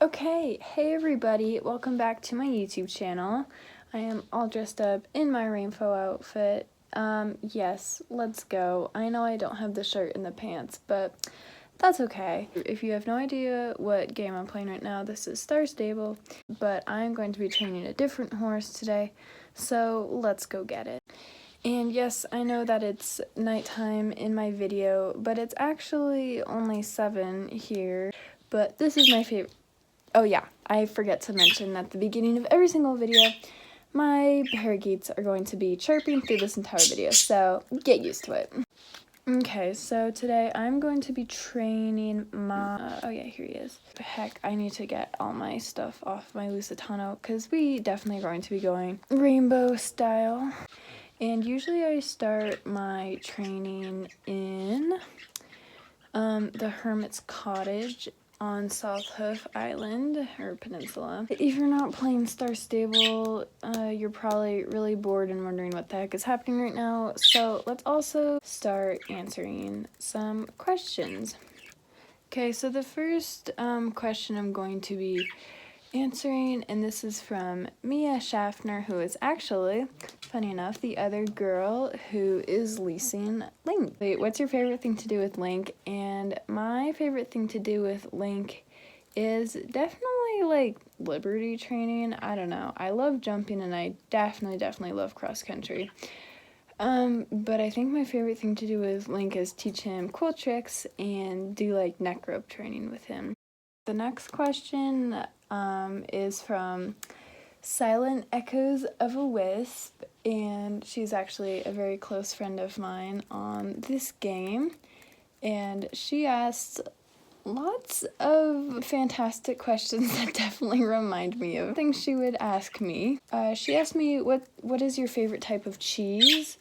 Okay, hey everybody, welcome back to my YouTube channel. I am all dressed up in my rainbow outfit. Yes, let's go. I know I don't have the shirt and the pants, but that's okay. If you have no idea what game I'm playing right now, this is Star Stable, but I'm going to be training a different horse today, so let's go get it. And yes, I know that it's nighttime in my video, but it's actually only 7 here, but this is my favorite. Oh yeah, I forget to mention at the beginning of every single video, my parakeets are going to be chirping through this entire video, so get used to it. Okay, so today I'm going to be training my, oh yeah, here he is. Heck, I need to get all my stuff off my Lusitano, because we definitely are going to be going rainbow style. And usually I start my training in the Hermit's Cottage on South Hoof Island, or Peninsula. If you're not playing Star Stable, you're probably really bored and wondering what the heck is happening right now, so let's also start answering some questions. Okay, so the first question I'm going to be answering, and this is from Mia Schaffner, who is actually, funny enough, the other girl who is leasing Link. Wait, what's your favorite thing to do with Link? And my favorite thing to do with Link is definitely like liberty training. I don't know. I love jumping and I definitely love cross country. But I think my favorite thing to do with Link is teach him cool tricks and do like neck rope training with him. The next question is from Silent Echoes of a Wisp, and she's actually a very close friend of mine on this game, and she asked lots of fantastic questions that definitely remind me of things she would ask me. She asked me, what is your favorite type of cheese?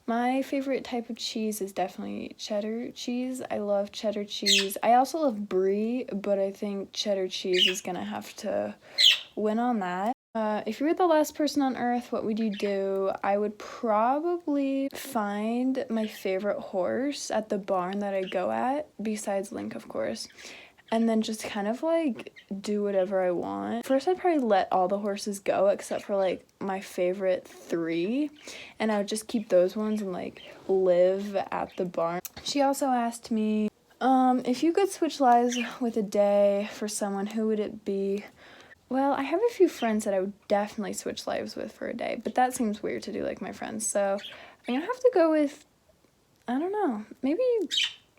My favorite type of cheese is definitely cheddar cheese. I love cheddar cheese. I also love brie, but I think cheddar cheese is gonna have to win on that. If you were the last person on Earth, what would you do? I would probably find my favorite horse at the barn that I go at, besides Link, of course, and then just kind of like do whatever I want. First, I'd probably let all the horses go except for like my favorite 3, and I would just keep those ones and like live at the barn. She also asked me, if you could switch lives with a day for someone, who would it be? Well, I have a few friends that I would definitely switch lives with for a day, but that seems weird to do like my friends, so I'm gonna have to go with, I don't know, maybe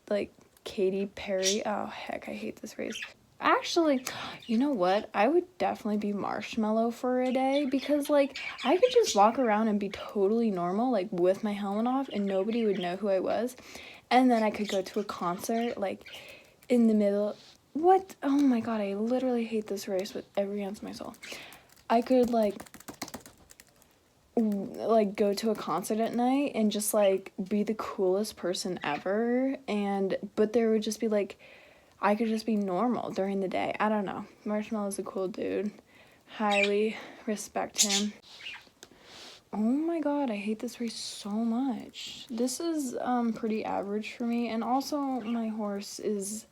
like Katy Perry. Oh heck, I hate this race. Actually, you know what? I would definitely be Marshmallow for a day, because like I could just walk around and be totally normal, like with my helmet off, and nobody would know who I was. And then I could go to a concert like in the middle. What? Oh my god, I literally hate this race with every ounce of my soul. I could like go to a concert at night and just like be the coolest person ever, but there would just be like, I could just be normal during the day. I don't know. Marshmallow is a cool dude. Highly respect him. Oh my god, I hate this race so much. This is pretty average for me, and also my horse is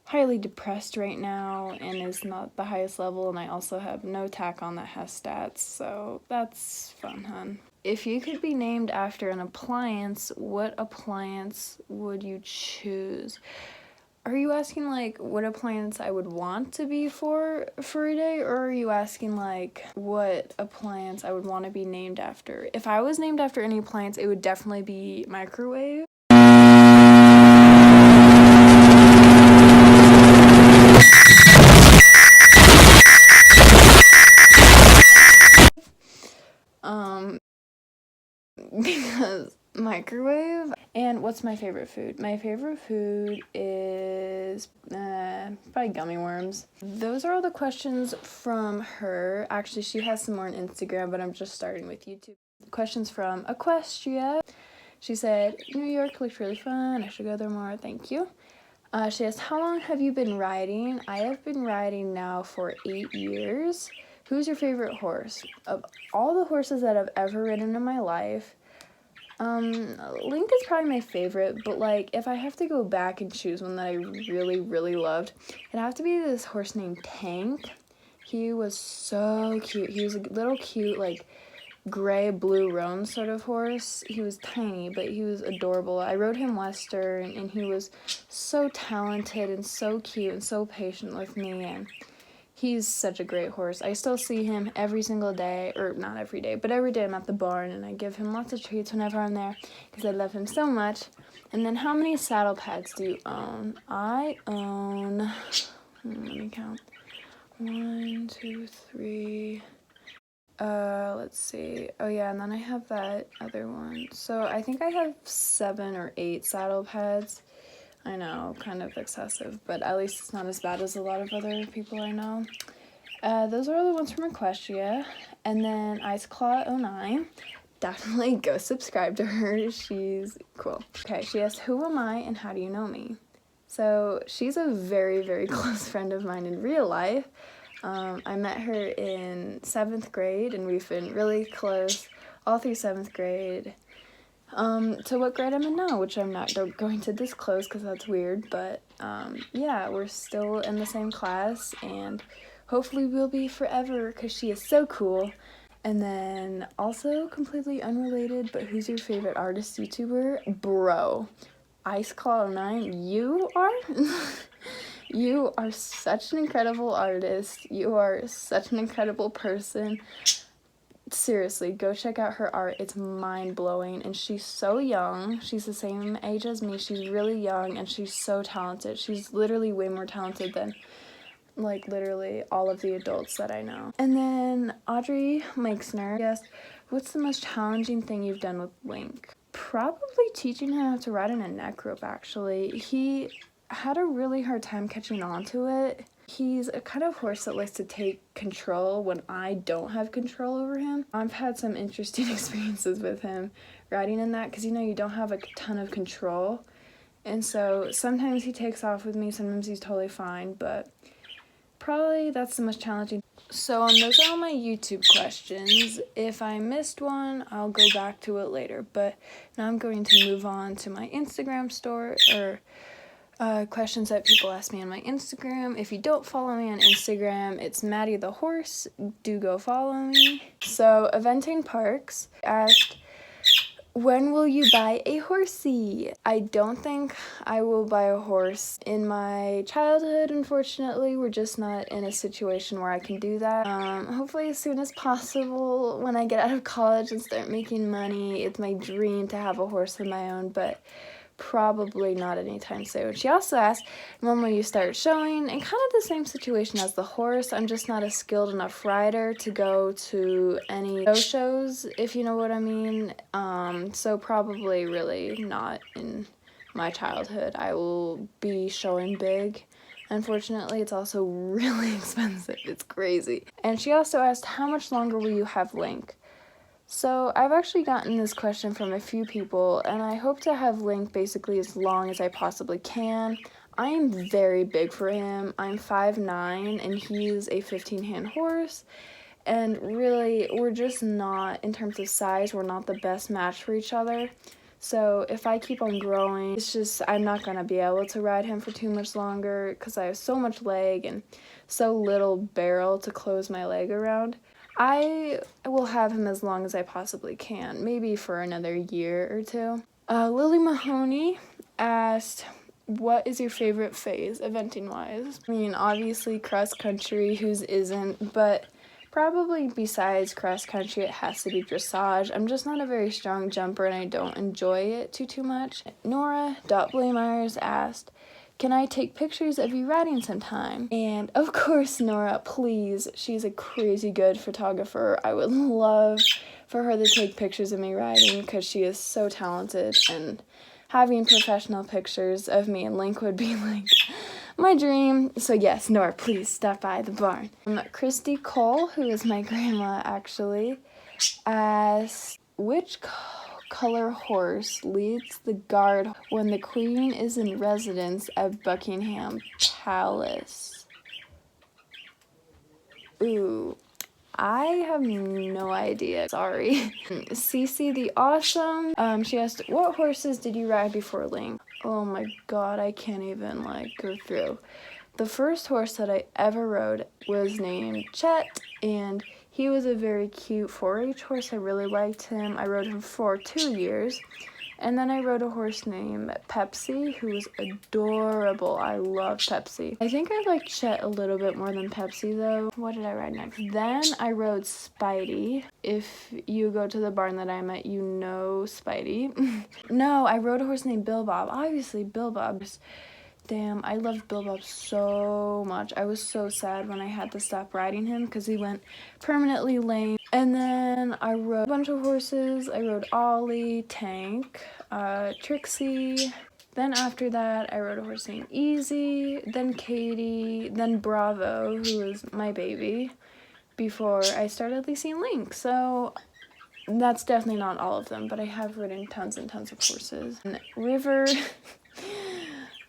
highly depressed right now and is not the highest level, and I also have no tack on that has stats, so that's fun, hun. If you could be named after an appliance, what appliance would you choose? Are you asking like what appliance I would want to be for a day, or are you asking like what appliance I would want to be named after? If I was named after any appliance, it would definitely be microwave. Because microwave. And what's my favorite food? My favorite food is probably gummy worms. Those are all the questions from her. Actually, she has some more on Instagram, but I'm just starting with YouTube. Questions from Equestria. She said, New York looked really fun. I should go there more. Thank you. She asked, how long have you been riding? I have been riding now for 8 years. Who's your favorite horse? Of all the horses that I've ever ridden in my life, Link is probably my favorite, but like if I have to go back and choose one that I really, really loved, it'd have to be this horse named Tank. He was so cute. He was a little cute, like gray blue roan sort of horse. He was tiny, but he was adorable. I rode him Western, and he was so talented and so cute and so patient with me, and he's such a great horse. I still see him every single day, or not every day, but every day I'm at the barn, and I give him lots of treats whenever I'm there because I love him so much. And then how many saddle pads do you own? I own, let me count, 1, 2, 3, let's see. Oh yeah, and then I have that other one. So I think I have 7 or 8 saddle pads. I know, kind of excessive, but at least it's not as bad as a lot of other people I know. Those are all the ones from Equestria. And then IceClaw09. Definitely go subscribe to her. She's cool. Okay, she asked, who am I and how do you know me? So she's a very, very close friend of mine in real life. I met her in 7th grade, and we've been really close all through 7th grade. To what grade I'm in now, which I'm not going to disclose because that's weird, but yeah, we're still in the same class, and hopefully we'll be forever because she is so cool. And then also completely unrelated, but who's your favorite artist YouTuber? Bro, IceClaw09, you are? You are such an incredible artist. You are such an incredible person. Seriously, go check out her art. It's mind-blowing, and she's so young. She's the same age as me. She's really young, and she's so talented. She's literally way more talented than, like, literally all of the adults that I know. And then Audrey Meixner asked, what's the most challenging thing you've done with Link? Probably teaching him how to ride in a neck rope, actually. He had a really hard time catching on to it. He's a kind of horse that likes to take control when I don't have control over him. I've had some interesting experiences with him riding in that because, you know, you don't have a ton of control. And so sometimes he takes off with me, sometimes he's totally fine, but probably that's the most challenging. So those are all my YouTube questions. If I missed one, I'll go back to it later. But now I'm going to move on to my Instagram store, or questions that people ask me on my Instagram. If you don't follow me on Instagram, it's Maddie the Horse. Do go follow me. So Eventing Parks asked, when will you buy a horsey? I don't think I will buy a horse in my childhood, unfortunately. We're just not in a situation where I can do that. Hopefully as soon as possible when I get out of college and start making money. It's my dream to have a horse of my own, but probably not anytime soon. She also asked, when will you start showing? And kind of the same situation as the horse. I'm just not a skilled enough rider to go to any shows, if you know what I mean. So probably really not in my childhood. I will be showing big. Unfortunately, it's also really expensive. It's crazy. And she also asked, how much longer will you have Link? So I've actually gotten this question from a few people, and I hope to have Link basically as long as I possibly can. I am very big for him. I'm 5'9", and he's a 15-hand horse, and really, we're just not, in terms of size, we're not the best match for each other. So if I keep on growing, it's just, I'm not going to be able to ride him for too much longer because I have so much leg and so little barrel to close my leg around. I will have him as long as I possibly can, maybe for another year or two. Lily Mahoney asked, what is your favorite phase, eventing-wise? I mean, obviously cross-country, whose isn't, but probably besides cross-country, it has to be dressage. I'm just not a very strong jumper, and I don't enjoy it too much. Nora Blaemeyers asked, can I take pictures of you riding sometime? And of course, Nora, please. She's a crazy good photographer. I would love for her to take pictures of me riding because she is so talented, and having professional pictures of me and Link would be like my dream. So yes, Nora, please stop by the barn. Christy Cole, who is my grandma actually, asked, which color horse leads the guard when the queen is in residence at Buckingham Palace? Ooh, I have no idea. Sorry. Cece the Awesome. She asked, what horses did you ride before Link? Oh my god, I can't even go through. The first horse that I ever rode was named Chet, and he was a very cute 4-H horse. I really liked him. I rode him for 2 years. And then I rode a horse named Pepsi, who was adorable. I love Pepsi. I think I liked Chet a little bit more than Pepsi, though. What did I ride next? Then I rode Spidey. If you go to the barn that I'm at, you know Spidey. No, I rode a horse named Bill Bob. Obviously, Bill Bob. Damn, I loved Bill Bob so much. I was so sad when I had to stop riding him because he went permanently lame. And then I rode a bunch of horses. I rode Ollie, Tank, Trixie. Then after that, I rode a horse named Easy, then Katie, then Bravo, who was my baby, before I started leasing Link. So that's definitely not all of them, but I have ridden tons and tons of horses. And River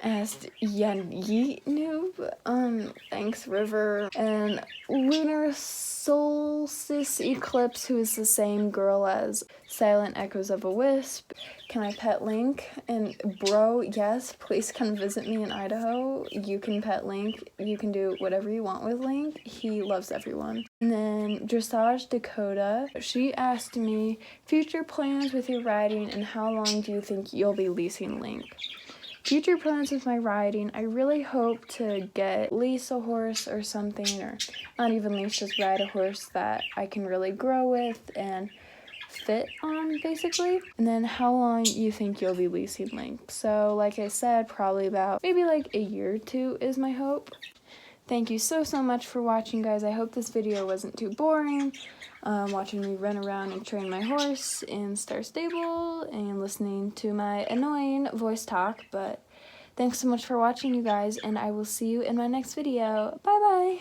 asked Yen Yeet Noob, thanks River. And Lunar Solstice Eclipse, who is the same girl as Silent Echoes of a Wisp. Can I pet Link? And bro, yes, please come visit me in Idaho. You can pet Link. You can do whatever you want with Link. He loves everyone. And then Dressage Dakota, she asked me, future plans with your riding and how long do you think you'll be leasing Link? Future plans with my riding, I really hope to lease a horse or something, or not even lease, just ride a horse that I can really grow with and fit on, basically. And then how long you think you'll be leasing Link? So like I said, probably about maybe a year or 2 is my hope. Thank you so much for watching, guys. I hope this video wasn't too boring. Watching me run around and train my horse in Star Stable and listening to my annoying voice talk. But thanks so much for watching, you guys, and I will see you in my next video. Bye bye.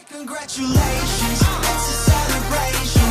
Congratulations, it's a celebration.